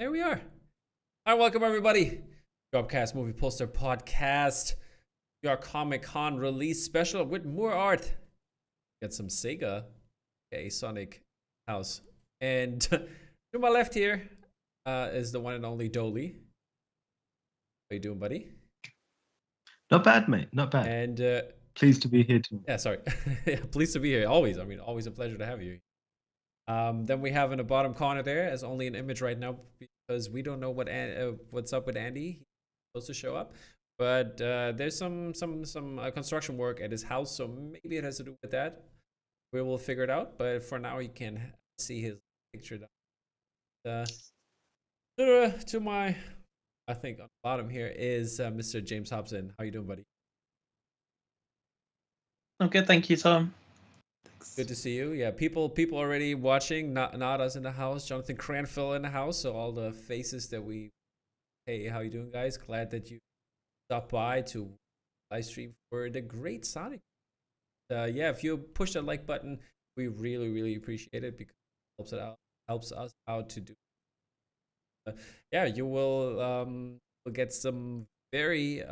There we are. Hi, welcome everybody. DROPCAST Movie Poster Podcast. Our Comic Con release special with Moor art. Get some Sega, Sonic house. And to my left here is the one and only Doaly. How you doing, buddy? Not bad, mate. Not bad. And pleased to be here too. Yeah, sorry. Pleased to be here. Always. I mean, always a pleasure to have you. Then we have in the bottom corner there, as only an image right now, because we don't know what's up with Andy. He's supposed to show up, but there's some construction work at his house, so maybe it has to do with that. We will figure it out. But for now, you can see his picture. To my, I think on the bottom here is Mr. James Hobson. How you doing, buddy? I'm good, thank you, Tom. Good to see you. Yeah, people already watching, not us in the house. Jonathan Cranfield in the house. So all the faces that hey, how you doing, guys? Glad that you stopped by to live stream for the great Sonic. Yeah, if you push that like button, we really appreciate it because it helps us out to do. Yeah, you will get some very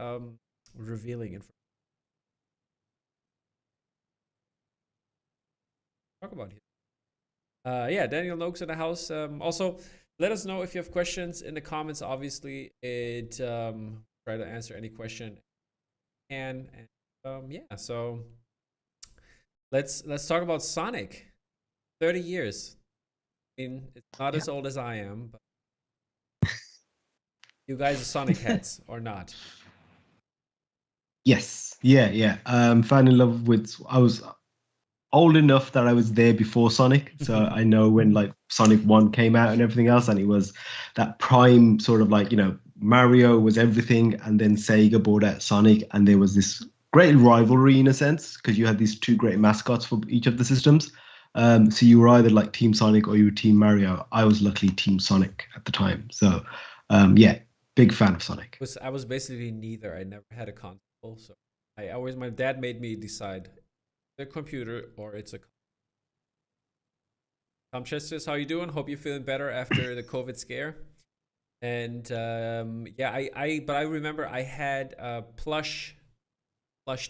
revealing information. Talk about here. Yeah, Daniel Noakes in the house. Also, let us know if you have questions in the comments. Obviously, it try to answer any question and yeah. So let's talk about Sonic. 30 years. I mean, it's not as old as I am, but you guys are Sonic heads or not? Yes. Yeah. Fell in love with. I was old enough that I was there before Sonic, so I know when like Sonic 1 came out and everything else, and it was that prime sort of like, Mario was everything, and then Sega bought out Sonic, and there was this great rivalry in a sense because you had these two great mascots for each of the systems. So you were either like Team Sonic or you were Team Mario. I was luckily Team Sonic at the time, so yeah, big fan of Sonic. I was basically neither. I never had a console, so my dad made me decide. The computer or it's a Tom Chesters, how you doing? Hope you're feeling better after the COVID scare. And yeah, but I remember I had a plush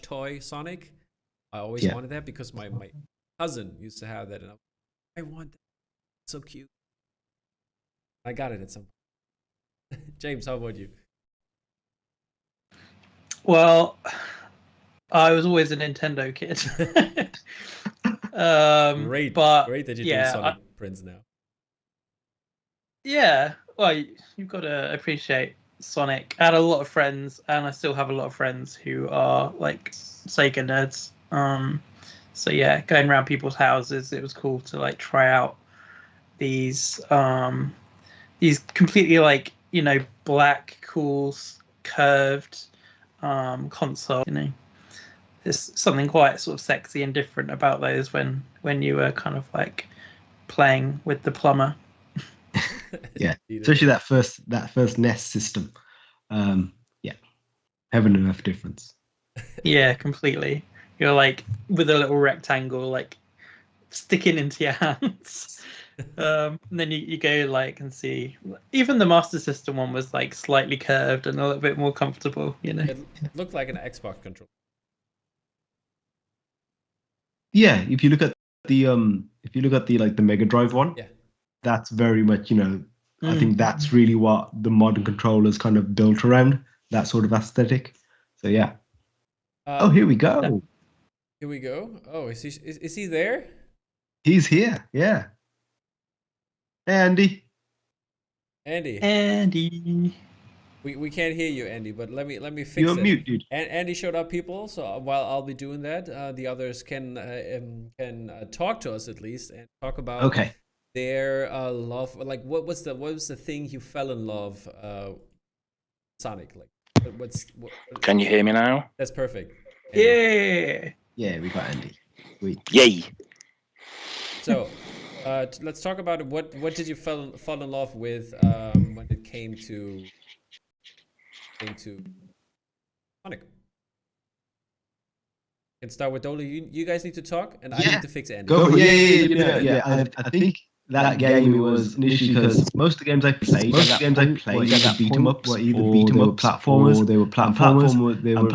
toy Sonic. I always wanted that because my cousin used to have that, and I want that. It's so cute. I got it at some point. James, how about you? Well, I was always a Nintendo kid. Great that you do Sonic Prince now. Yeah, well, you've got to appreciate Sonic. I had a lot of friends, and I still have a lot of friends who are like Sega nerds. So yeah, going around people's houses, it was cool to like try out these completely like black, cool, curved console. There's something quite sort of sexy and different about those when you were kind of like playing with the plumber. Yeah, especially that first NES system. Yeah, heaven and earth difference. Yeah, completely. You're like with a little rectangle like sticking into your hands. And then you go like and see even the Master System one was like slightly curved and a little bit more comfortable. It looked like an Xbox controller. Yeah, if you look at the like the Mega Drive one, that's very much I think that's really what the modern controllers kind of built around, that sort of aesthetic. So yeah. Here we go. Here we go. Oh, is he there? He's here. Yeah. Hey, Andy. We can't hear you, Andy, but let me fix it. You're mute, dude. Andy showed up, people. So while I'll be doing that, the others can talk to us at least and talk about their love. Like, what was the thing you fell in love, Sonic? Like, Can you hear me now? That's perfect. Andy. Yeah, we got Andy. Yay! So, let's talk about what did you fall in love with when it came to Sonic. Can start with Doaly. You guys need to talk, and I need to fix Andy. Go. Yeah. I think that game it was initially, because most of the games I played, were either beat 'em ups, or they were platformers, they were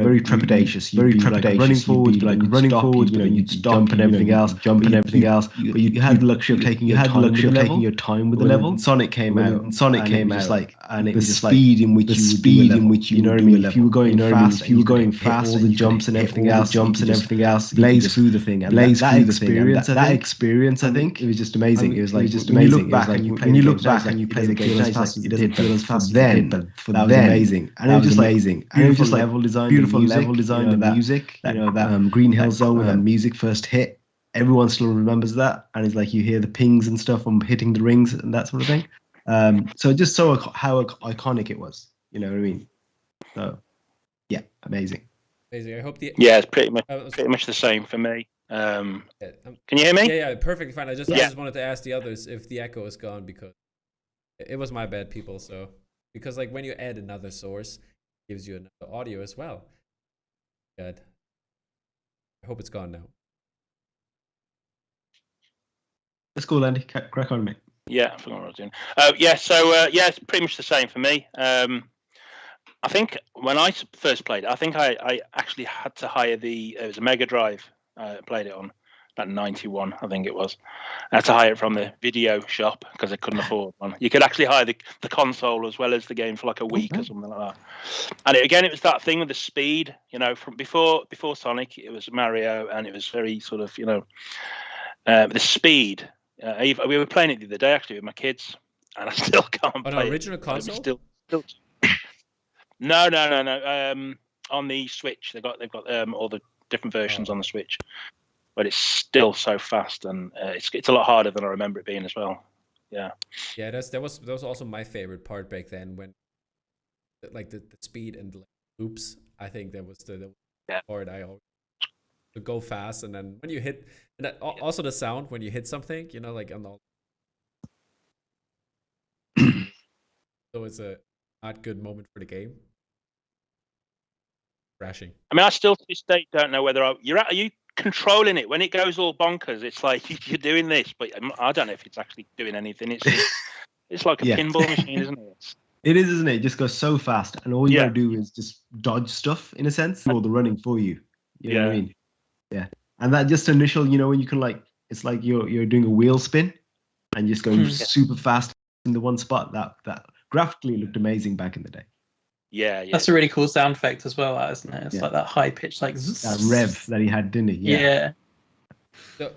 very trepidatious, very trepidatious. Running forward, you'd stop and everything else, but you had the luxury of taking your time with the level. Sonic came out, and it was just speed in which you know what I mean. If you were going fast, all the jumps and everything else, blaze through the thing, and that experience, I think it was just amazing. It was like just when you look back and you play the game, it doesn't feel as fast as it did, but that was amazing. And it was just amazing. And it was just like beautiful level design, the music, that Green Hill Zone when that music first hit. Everyone still remembers that, and it's like you hear the pings and stuff from hitting the rings and that sort of thing. So just so how iconic it was, you know what I mean? So yeah, amazing. Amazing. I hope the it's pretty much the same for me. Can you hear me? Yeah, perfectly fine. I just wanted to ask the others if the echo is gone, because it was my bad, people. So because like when you add another source, it gives you another audio as well. Good. I hope it's gone now. That's cool, Andy. Crack on, mate. Yeah, I forgot what I was doing. It's pretty much the same for me. I think when I first played it, I think I actually had to hire it was a Mega Drive. I played it on, about 91, I think it was. I had to hire it from the video shop because I couldn't afford one. You could actually hire the console as well as the game for like a week or something like that. And it was that thing with the speed, you know, from before Sonic, it was Mario, and it was very sort of, you know, the speed. We were playing it the other day actually with my kids, and I still can't play an original console? Still. No. On the Switch, they've got all the different versions on the Switch, but it's still so fast, and it's a lot harder than I remember it being as well. Yeah. Yeah, that was also my favorite part back then, when like the speed and like loops. I think that was the part I always to go fast, and then when you hit, and that, also the sound when you hit something, you know, like on all. So it's a not good moment for the game. Crashing. I mean, I still to this day don't know whether are you controlling it when it goes all bonkers. It's like you're doing this, but I don't know if it's actually doing anything. It's like a pinball machine, isn't it? It is, isn't it? It just goes so fast, and all you gotta do is just dodge stuff in a sense, or the running for you. You know what I mean? Yeah. And that just initial, you know, when you can like, it's like you're doing a wheel spin, and just going super fast in the one spot. That graphically looked amazing back in the day. Yeah. That's a really cool sound effect as well, isn't it? It's like that high pitch, like that rev that he had, didn't he? Yeah.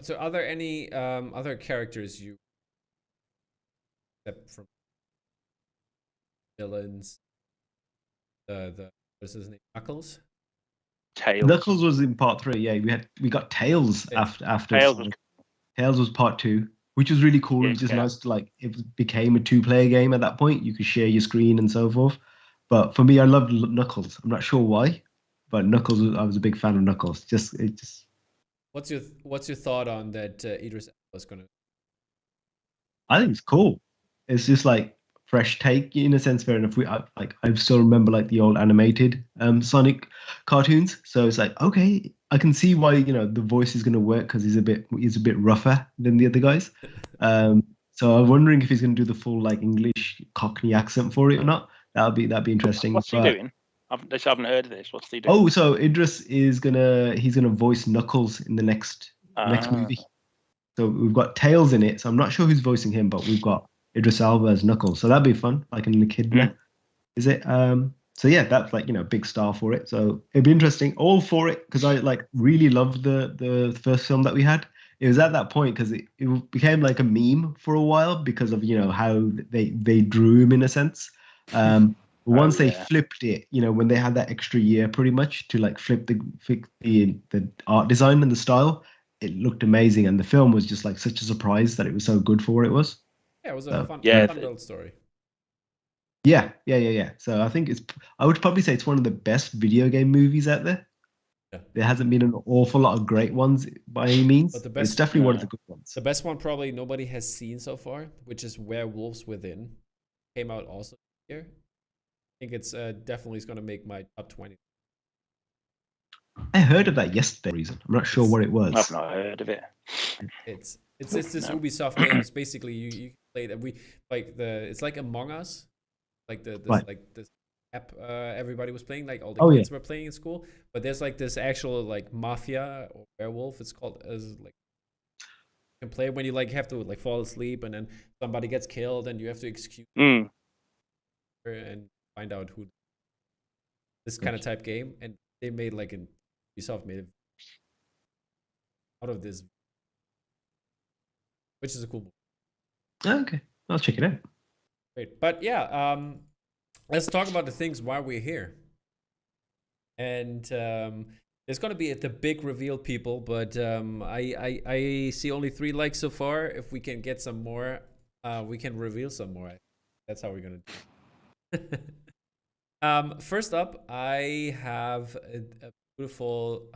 So are there any other characters you, except from villains? What's his name? Knuckles. Tails. Knuckles was in part 3. Yeah, we got Tails after. Tails was part 2, which was really cool. It was just nice to like, it became a 2-player game at that point. You could share your screen and so forth. But for me, I loved Knuckles. I'm not sure why, but Knuckles, I was a big fan of Knuckles. What's your thought on that? Idris was gonna. I think it's cool. It's just like fresh take in a sense. Fair enough. I still remember like the old animated Sonic cartoons. So it's like, okay, I can see why, you know, the voice is gonna work, because he's a bit rougher than the other guys. So I'm wondering if he's gonna do the full like English Cockney accent for it or not. That'd be interesting. What's he doing? I haven't heard of this. What's he doing? Oh, so Idris is he's gonna voice Knuckles in the next movie. So we've got Tails in it. So I'm not sure who's voicing him, but we've got Idris Elba as Knuckles. So that'd be fun, like in the kid. Is it? So yeah, that's like, you know, big star for it. So it'd be interesting. All for it, because I like really loved the first film that we had. It was at that point because it became like a meme for a while because of, you know, how they drew him in a sense. Once they flipped it, you know, when they had that extra year pretty much to like fix the art design and the style, it looked amazing, and the film was just like such a surprise that it was so good for what it was. Yeah, it was a fun little story. Yeah. So I think I would probably say it's one of the best video game movies out there. Yeah. There hasn't been an awful lot of great ones by any means, but it's definitely one of the good ones. The best one probably nobody has seen so far, which is Werewolves Within. Came out also here. I think it's definitely going to make my top 20. I heard of that yesterday. Reason I'm not sure what it was. I've not heard of it. It's this No. Ubisoft game. It's basically you play that it's like Among Us, like Right. this app everybody was playing, like all the Oh, yeah. kids were playing in school. But there's like this actual like mafia or werewolf. It's called as like you can play when you like have to like fall asleep and then somebody gets killed and you have to execute Mm. her and find out who. This kind of type game, and they made like Ubisoft made it out of this, which is a cool movie. Okay, I'll check it out. Great. But yeah, let's talk about the things why we're here. And there's gonna be the big reveal, people. But I see only 3 likes so far. If we can get some more, we can reveal some more. That's how we're gonna do it. First up, I have a beautiful,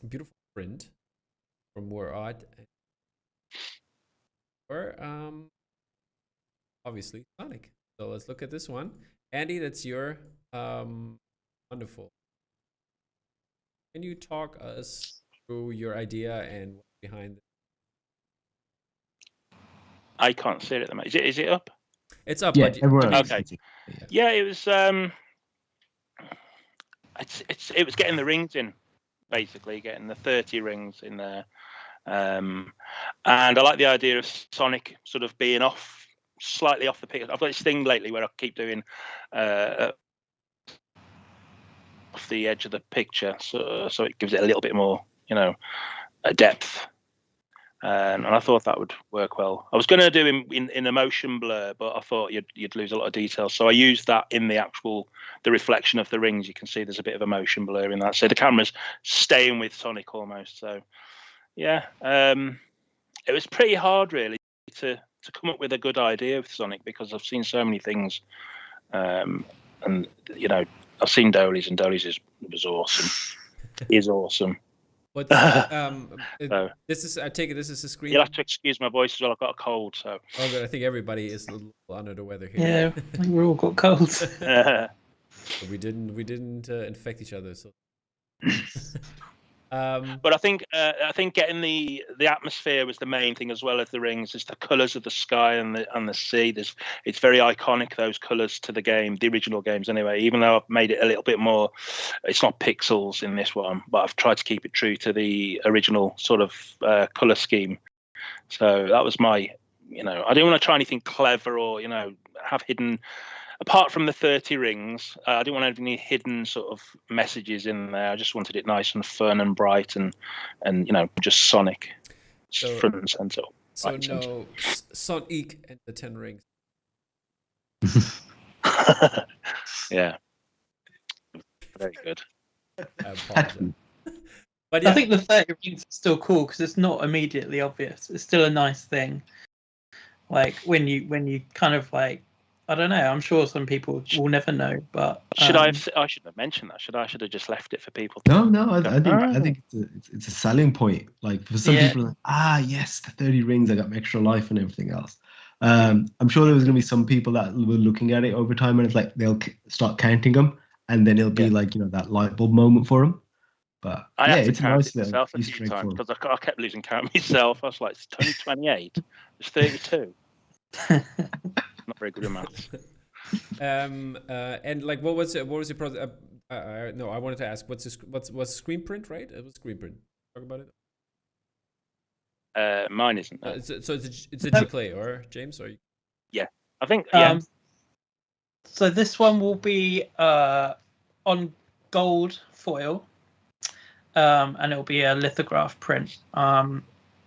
beautiful print from Moor Art. Or obviously Sonic. So let's look at this one. Andy, that's your wonderful. Can you talk us through your idea and what's behind it? I can't see it at the moment. Is it up? It's up. Yeah, but everyone else Okay. can see it. Yeah, it was. It was getting the rings in, basically getting the 30 rings in there, and I like the idea of Sonic sort of being slightly off the picture. I've got this thing lately where I keep doing off the edge of the picture, so it gives it a little bit more, a depth. And I thought that would work well. I was going to do him in a motion blur, but I thought you'd lose a lot of detail. So I used that in the reflection of the rings. You can see there's a bit of a motion blur in that. So the camera's staying with Sonic almost. So yeah, it was pretty hard really to come up with a good idea with Sonic, because I've seen so many things, and I've seen Doaly's, and Doaly's was awesome. Is awesome. But this is, I take it, this is a screen. You'll have to excuse my voice as well. I've got a cold, so. Oh, good. I think everybody is a little under the weather here. Yeah, I think we all got colds. But we didn't infect each other. So. But I think getting the atmosphere was the main thing, as well as the rings. It's the colours of the sky and the sea. It's very iconic, those colours, to the game, the original games anyway. Even though I've made it a little bit more, it's not pixels in this one, but I've tried to keep it true to the original sort of colour scheme. So that was my, I didn't want to try anything clever or have hidden. Apart from the 30 rings, I didn't want any hidden sort of messages in there. I just wanted it nice and fun and bright and just Sonic, front and center. So no Sonic and the 10 rings. Yeah, very good. But yeah. I think the 30 rings is still cool because it's not immediately obvious. It's still a nice thing. Like when you kind of like. I don't know. I'm sure some people will never know, but I shouldn't have mentioned that. I should have just left it for people. No. I think it's a selling point. Like for some people, like, yes, the 30 rings. I got my extra life and everything else. I'm sure there was going to be some people that were looking at it over time, and it's like they'll start counting them, and then it'll be like that light bulb moment for them. But I had to it's count nice it myself a few times because I kept losing count myself. I was like, it's 28. It's 32. Not very good at maths. And like, what was your project? No, I wanted to ask, what's screen print, right? It was screen print. Talk about it. Mine isn't. So it's a G-Clay, or James, or? Yeah, I think. Yeah. So this one will be on gold foil, and it'll be a lithograph print.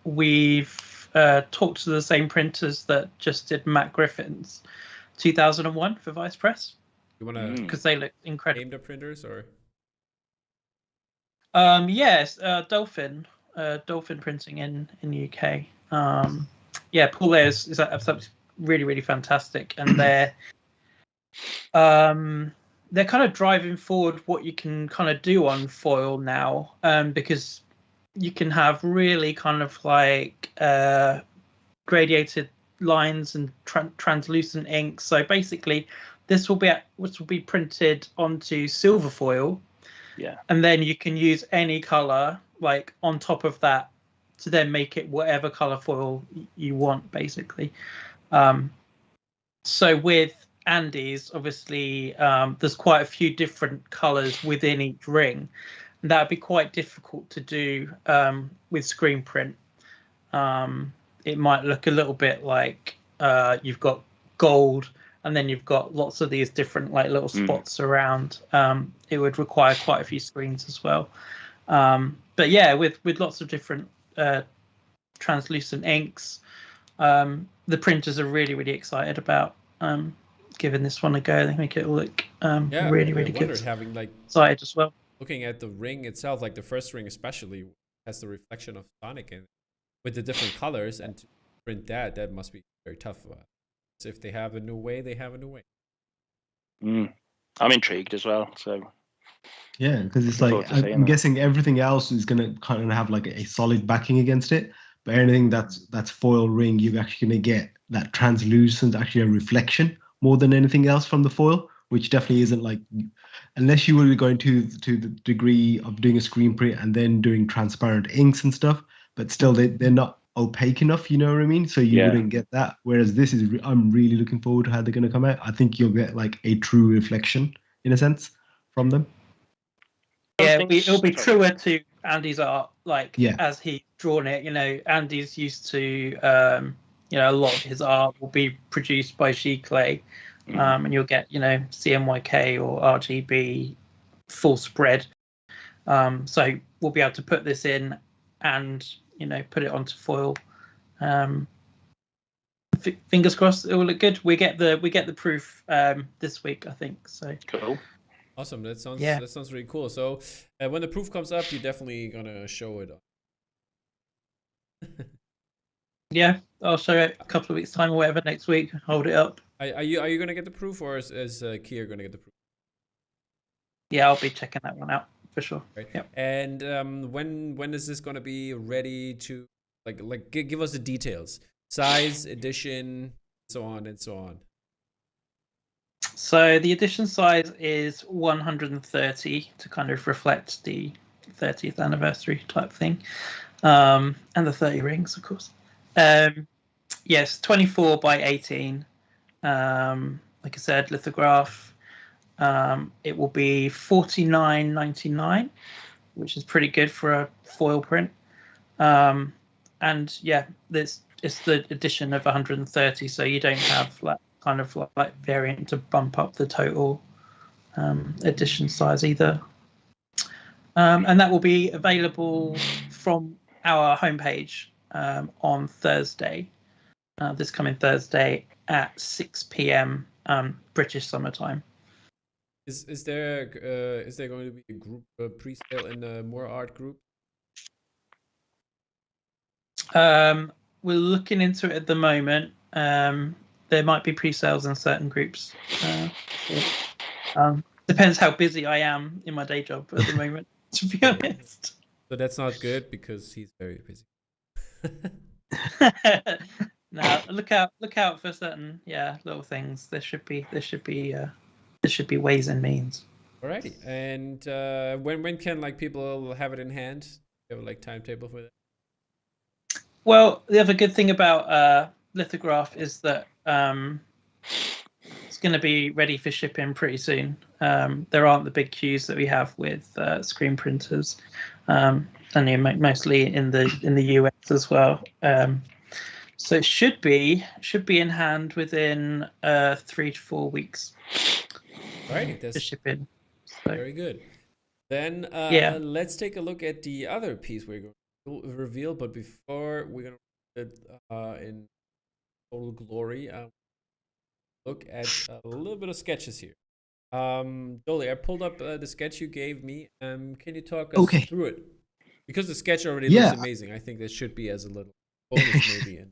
We've talked to the same printers that just did Matt Griffin's 2001 for Vice Press. You want to, because they look incredible. Name the printers, or? Yes, Dolphin printing in the UK. Paul there is absolutely really, really fantastic, and they're kind of driving forward what you can kind of do on foil now, because you can have really kind of like gradiated lines and translucent ink. So basically, this will be printed onto silver foil, Yeah. And then you can use any color like on top of that to then make it whatever color foil you want, basically. So with Andy's, obviously, there's quite a few different colors within each ring. And that would be quite difficult to do with screen print. It might look a little bit like you've got gold and then you've got lots of these different like little spots around. It would require quite a few screens as well. But yeah, with lots of different translucent inks, the printers are really excited about giving this one a go. They make it look really good. Having like excited as well. Looking at the ring itself, like the first ring especially has the reflection of Sonic in it with the different colors, and to print that must be very tough. So if they have a new way, they have a new way. I'm intrigued as well. So yeah, because it's like I'm guessing everything else is gonna kind of have like a solid backing against it, but anything that's foil ring, you're actually gonna get that translucent, actually a reflection more than anything else from the foil, which definitely isn't like, unless you were going to the degree of doing a screen print and then doing transparent inks and stuff, but still they're not opaque enough, you know what I mean? So you wouldn't get that. Whereas this is, I'm really looking forward to how they're going to come out. I think you'll get like a true reflection in a sense from them. Yeah, it'll be truer to Andy's art, like as he's drawn it. You know, Andy's used to, you know, a lot of his art will be produced by Giclée, and you'll get, you know, CMYK or RGB full spread. So we'll be able to put this in and, you know, put it onto foil. Fingers crossed it will look good. We get the proof this week, I think. So cool. Awesome. That sounds really cool. So when the proof comes up, you're definitely gonna show it. Yeah, I'll show it a couple of weeks time or whatever next week. Hold it up. Are you gonna get the proof, or is Kier gonna get the proof? Yeah, I'll be checking that one out for sure. Right. Yep. And when is this gonna be ready to like give us the details, size, edition, so on and so on. So the edition size is 130 to kind of reflect the 30th anniversary type thing, and the 30 rings, of course. Yes, 24 by 18. Like I said, lithograph. It will be $49.99, which is pretty good for a foil print. And yeah, it's the edition of 130, so you don't have like kind of like variant to bump up the total edition size either. And that will be available from our homepage on Thursday, this coming Thursday at 6 p.m. British summertime. Is there going to be a group pre-sale in the Moor Art group? We're looking into it at the moment. There might be pre-sales in certain groups. Depends how busy I am in my day job at the moment, to be honest. So that's not good because he's very busy. Now look out for certain little things. There should be ways and means. Alrighty. And when can like people have it in hand? You have a like timetable for that? Well, the other good thing about lithograph is that it's going to be ready for shipping pretty soon. There aren't the big queues that we have with screen printers, and mostly in the US as well. So it should be in hand within 3 to 4 weeks. Alrighty, that's shipping. So. Very good. Then let's take a look at the other piece we're going to reveal. But before we're going to in total glory, look at a little bit of sketches here. Doaly, I pulled up the sketch you gave me. Can you talk us through it? Because the sketch already looks amazing. I think that should be as a little bonus maybe.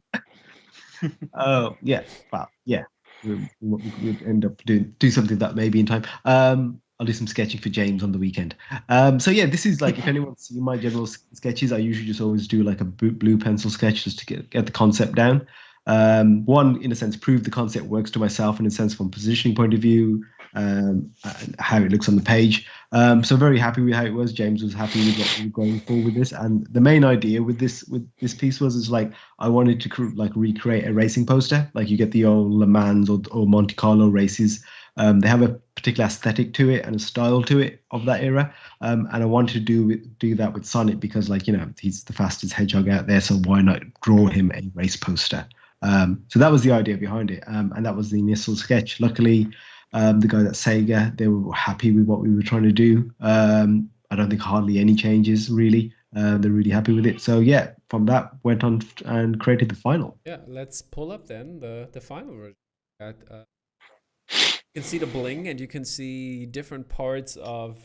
Oh yeah, well yeah, we'll end up do something that maybe in time. I'll do some sketching for James on the weekend. So yeah, this is like, if anyone's seen my general sketches, I usually just always do like a blue pencil sketch just to get the concept down. One, in a sense, prove the concept works to myself in a sense from a positioning point of view, how it looks on the page. So very happy with how it was. James was happy with what we were going for with this, and the main idea with this piece was is like I wanted to like recreate a racing poster, like you get the old Le Mans or Monte Carlo races. They have a particular aesthetic to it and a style to it of that era, and I wanted to do that with Sonic because, like, you know, he's the fastest hedgehog out there, so why not draw him a race poster? So that was the idea behind it, and that was the initial sketch. Luckily, the guys at Sega, they were happy with what we were trying to do. I don't think hardly any changes really. They're really happy with it. So yeah, from that went on and created the final. Yeah, let's pull up then the final version. You can see the bling, and you can see different parts of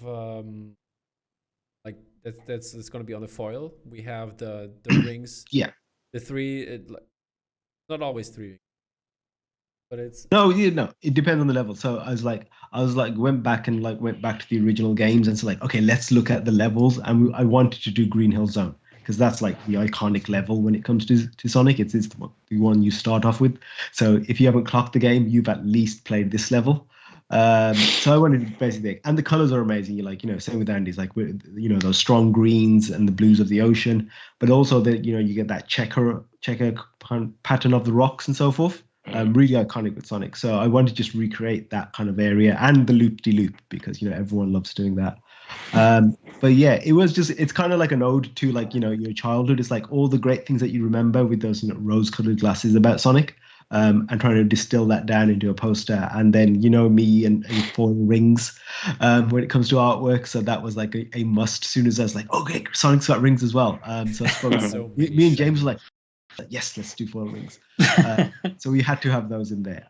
like that's going to be on the foil. We have the rings. Yeah. The three, not always three, but it's no, you know, it depends on the level. So I was like went back to the original games and so like, okay, let's look at the levels, and I wanted to do Green Hill Zone because that's like the iconic level when it comes to Sonic. It's the one you start off with. So if you haven't clocked the game, you've at least played this level. So I wanted to basically, and the colors are amazing. You like, you know, same with Andy's, like, you know, those strong greens and the blues of the ocean, but also that, you know, you get that checker pattern of the rocks and so forth. Really iconic with Sonic. So I wanted to just recreate that kind of area and the loop-de-loop because, you know, everyone loves doing that. But yeah, it's kind of like an ode to, like, you know, your childhood. It's like all the great things that you remember with those, you know, rose-colored glasses about Sonic, and trying to distill that down into a poster. And then, you know, me and foil rings when it comes to artwork. So that was like a must. As soon as I was like, okay, Sonic's got rings as well. So I spoke So me and James were like, yes, let's do foil rings. So we had to have those in there.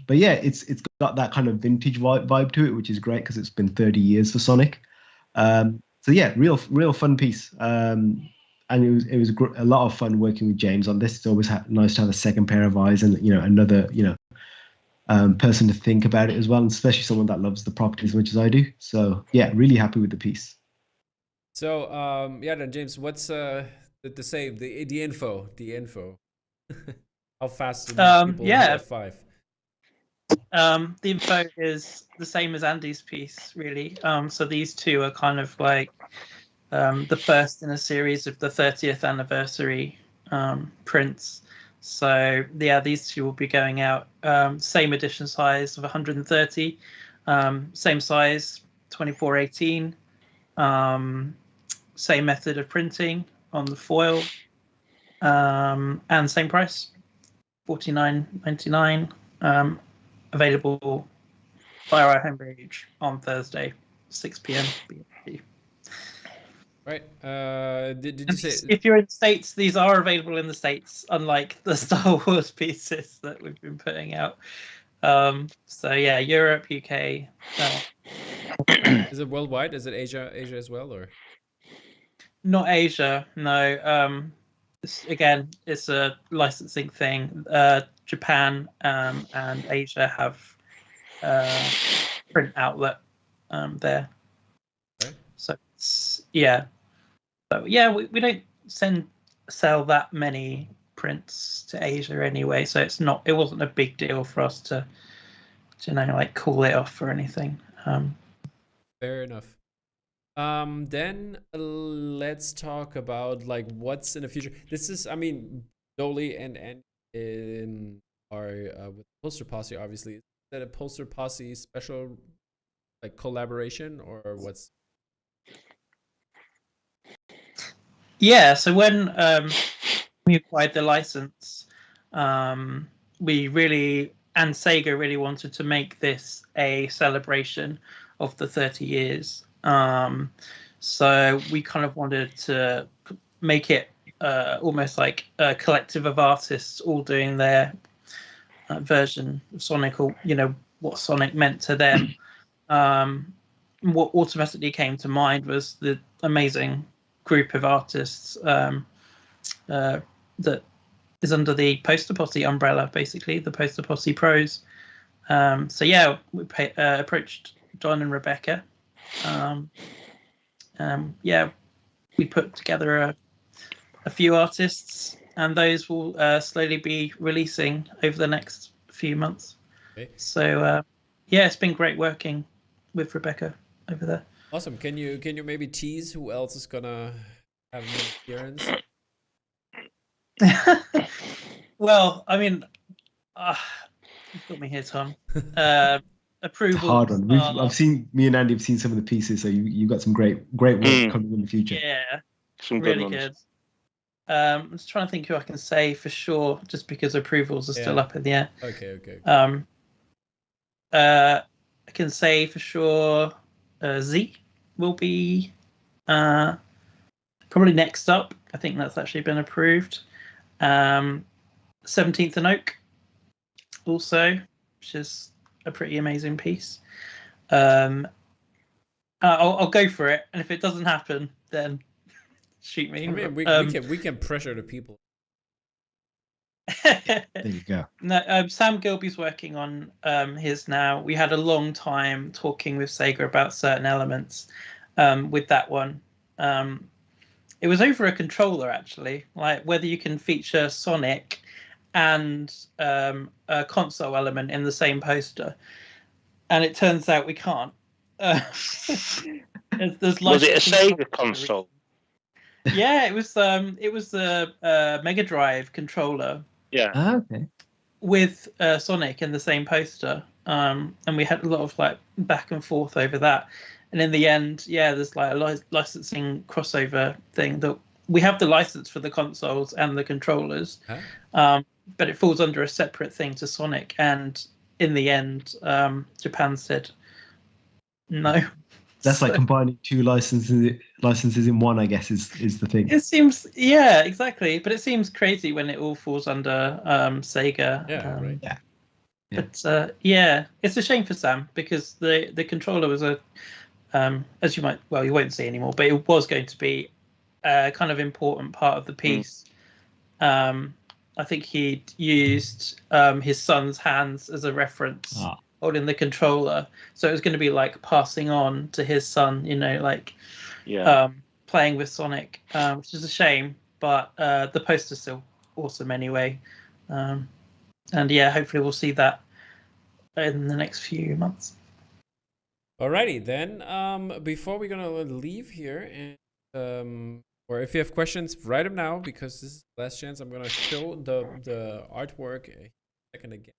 But yeah, it's got that kind of vintage vibe to it, which is great because it's been 30 years for Sonic. So yeah, real fun piece. And it was a lot of fun working with James on this. It's always nice to have a second pair of eyes and, you know, another, you know, person to think about it as well, and especially someone that loves the property as much as I do. So yeah, really happy with the piece. So yeah, then James, what's the save the info? How fast do people Yeah. hit F5? The info is the same as Andy's piece, really. So these two are kind of like the first in a series of the 30th anniversary prints. So yeah, these two will be going out. Same edition size of 130, same size 2418, same method of printing on the foil, and same price, $49.99. Available via our homepage on Thursday, 6 p.m. BST. Right. Did you say If you're in the States, these are available in the States, unlike the Star Wars pieces that we've been putting out. So yeah, Europe, UK. is it worldwide? Is it Asia as well, or? Not Asia, no. Again, it's a licensing thing. Japan and Asia have print outlet there. Okay. So it's, yeah. So yeah, we don't sell that many prints to Asia anyway, so it wasn't a big deal for us to like call it off or anything. Fair enough. Then let's talk about like what's in the future. This is, I mean, Doaly and are with Poster Posse, obviously. Is that a Poster Posse special like collaboration, or what's? Yeah, so when we acquired the license, we really, and Sega really wanted to make this a celebration of the 30 years. So we kind of wanted to make it almost like a collective of artists all doing their version of Sonic, or, you know, what Sonic meant to them. What automatically came to mind was the amazing group of artists that is under the Poster Posse umbrella, basically the Poster Posse Pros. So yeah, we approached John and Rebecca. Yeah, we put together a few artists, and those will slowly be releasing over the next few months. Okay. So yeah, it's been great working with Rebecca over there. Awesome. Can you maybe tease who else is gonna have an appearance? Well, I mean, you've got me here, Tom. It's Approval. a hard one. I've seen, me and Andy have seen some of the pieces, so you've got some great work coming in the future. Yeah, Some really good ones. good. I'm just trying to think who I can say for sure, just because approvals are still Yeah. up in the air. Okay. I can say for sure Z will be probably next up. I think that's actually been approved. 17th and Oak also, which is a pretty amazing piece. I'll go for it, and if it doesn't happen, then shoot me. I mean, we can pressure the people. There you go. No, Sam Gilby's working on his now. We had a long time talking with Sega about certain elements with that one. It was over a controller, actually, like whether you can feature Sonic and a console element in the same poster. And it turns out we can't. There's Was it a licensing Sega console? Yeah, it was the Mega Drive controller. Yeah. Okay. With Sonic in the same poster, and we had a lot of like back and forth over that. And in the end, yeah, there's like a licensing crossover thing that we have the license for the consoles and the controllers, but it falls under a separate thing to Sonic. And in the end, Japan said no. That's like combining two licenses in one, I guess, is the thing. It seems, yeah, exactly. But it seems crazy when it all falls under Sega. Yeah, right. Yeah. But yeah, it's a shame for Sam because the controller was a, as you might, well, you won't see anymore, but it was going to be a kind of important part of the piece. I think he'd used his son's hands as a reference. Holding the controller, so it was going to be like passing on to his son, like playing with Sonic, which is a shame, but the poster's still awesome anyway, and yeah, hopefully we'll see that in the next few months. Alrighty then, before we're gonna leave here, and or if you have questions, write them now, because this is the last chance. I'm gonna show the artwork a second again.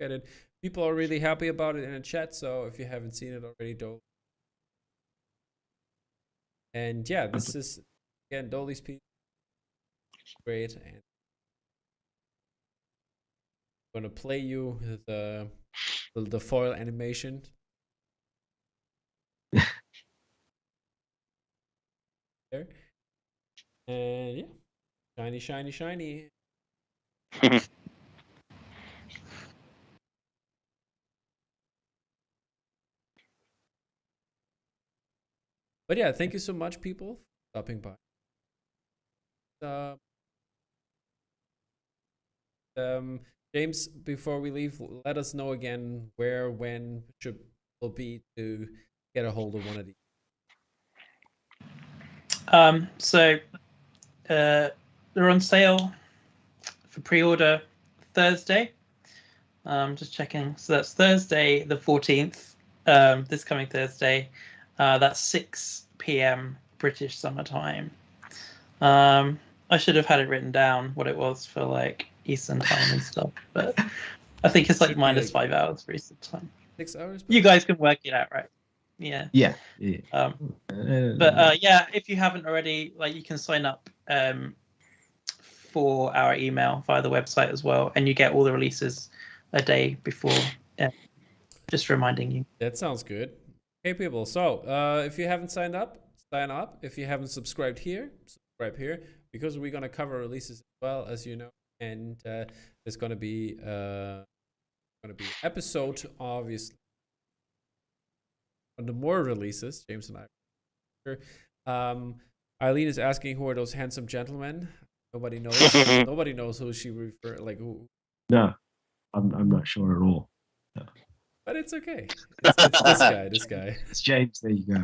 Get it. People are really happy about it in the chat, so if you haven't seen it already, don't. And yeah, this is again Doaly's piece. Great, and I'm gonna play you the foil animation. There, and yeah, shiny, shiny, shiny. But yeah, thank you so much, people, for stopping by. James, before we leave, let us know again where, when should will be to get a hold of one of these. So they're on sale for pre-order Thursday. Just checking. So that's Thursday the 14th. This coming Thursday. That's 6 p.m. British Summer Time. I should have had it written down what it was for like Eastern Time and stuff, but I think it's like minus 5 hours for Eastern Time. 6 hours? You guys can work it out, right? Yeah. Yeah. But yeah, if you haven't already, like, you can sign up for our email via the website as well, and you get all the releases a day before. Just reminding you. That sounds good. Okay, people. So if you haven't signed up, sign up. If you haven't subscribed here, subscribe here, because we're gonna cover releases as well, as you know, and there's gonna be an episode, obviously, on the Moor releases. James and I. Eileen is asking, who are those handsome gentlemen? Nobody knows. Nobody knows who she refer, like who. No, I'm not sure at all. No. But it's okay. It's this guy. This guy. It's James. There you go.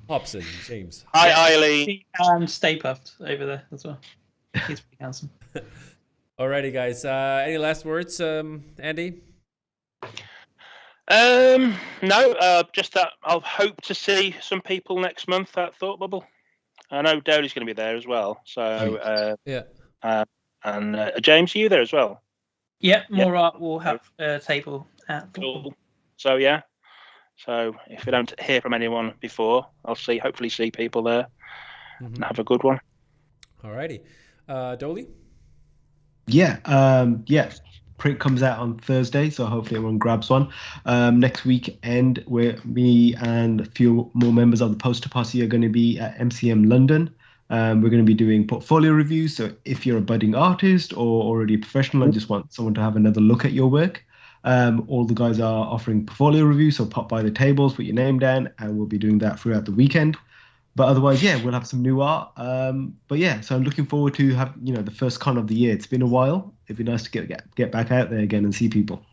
Hobson, James. Hi, Eileen. And Stay Puffed over there as well. He's pretty handsome. Alrighty, guys. Any last words, Andy? No, just that I'll hope to see some people next month at Thought Bubble. I know Doaly's going to be there as well. So, Yeah. and James, are you there as well? Yeah, More Art will have a table at Cool. So yeah. So if we don't hear from anyone before, I'll hopefully see people there and have a good one. Alrighty. Doaly? Yeah. Print comes out on Thursday, so hopefully everyone grabs one. Next weekend, where me and a few more members of the poster posse are going to be at MCM London. We're going to be doing portfolio reviews. So if you're a budding artist or already a professional and just want someone to have another look at your work, all the guys are offering portfolio reviews. So pop by the tables, put your name down, and we'll be doing that throughout the weekend. But otherwise, yeah, we'll have some new art. But yeah, so I'm looking forward to have the first con of the year. It's been a while. It'd be nice to get back out there again and see people.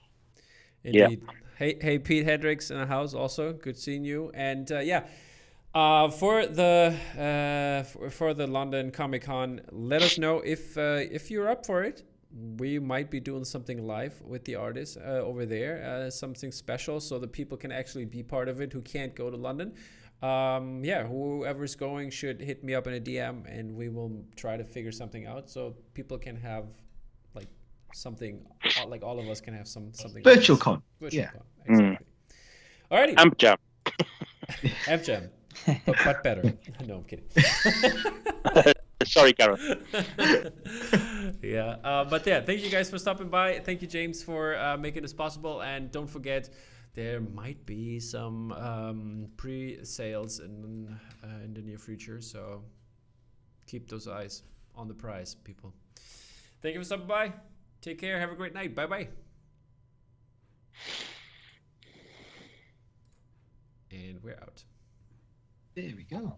Indeed. Yeah. Hey, Pete Hendricks in the house also. Good seeing you. And for the London Comic Con, let us know if you're up for it. We might be doing something live with the artists over there, something special, so that people can actually be part of it who can't go to London. Whoever's going should hit me up in a DM, and we will try to figure something out so people can have like something, like all of us can have something. Virtual con. Virtual con. Exactly. Alrighty. Amp Jam. Amp Jam, but better. No, I'm kidding. Sorry, Gareth. But yeah, thank you guys for stopping by. Thank you, James, for making this possible. And don't forget, there might be some pre-sales in the near future. So keep those eyes on the prize, people. Thank you for stopping by. Take care. Have a great night. Bye-bye. And we're out. There we go. Cool.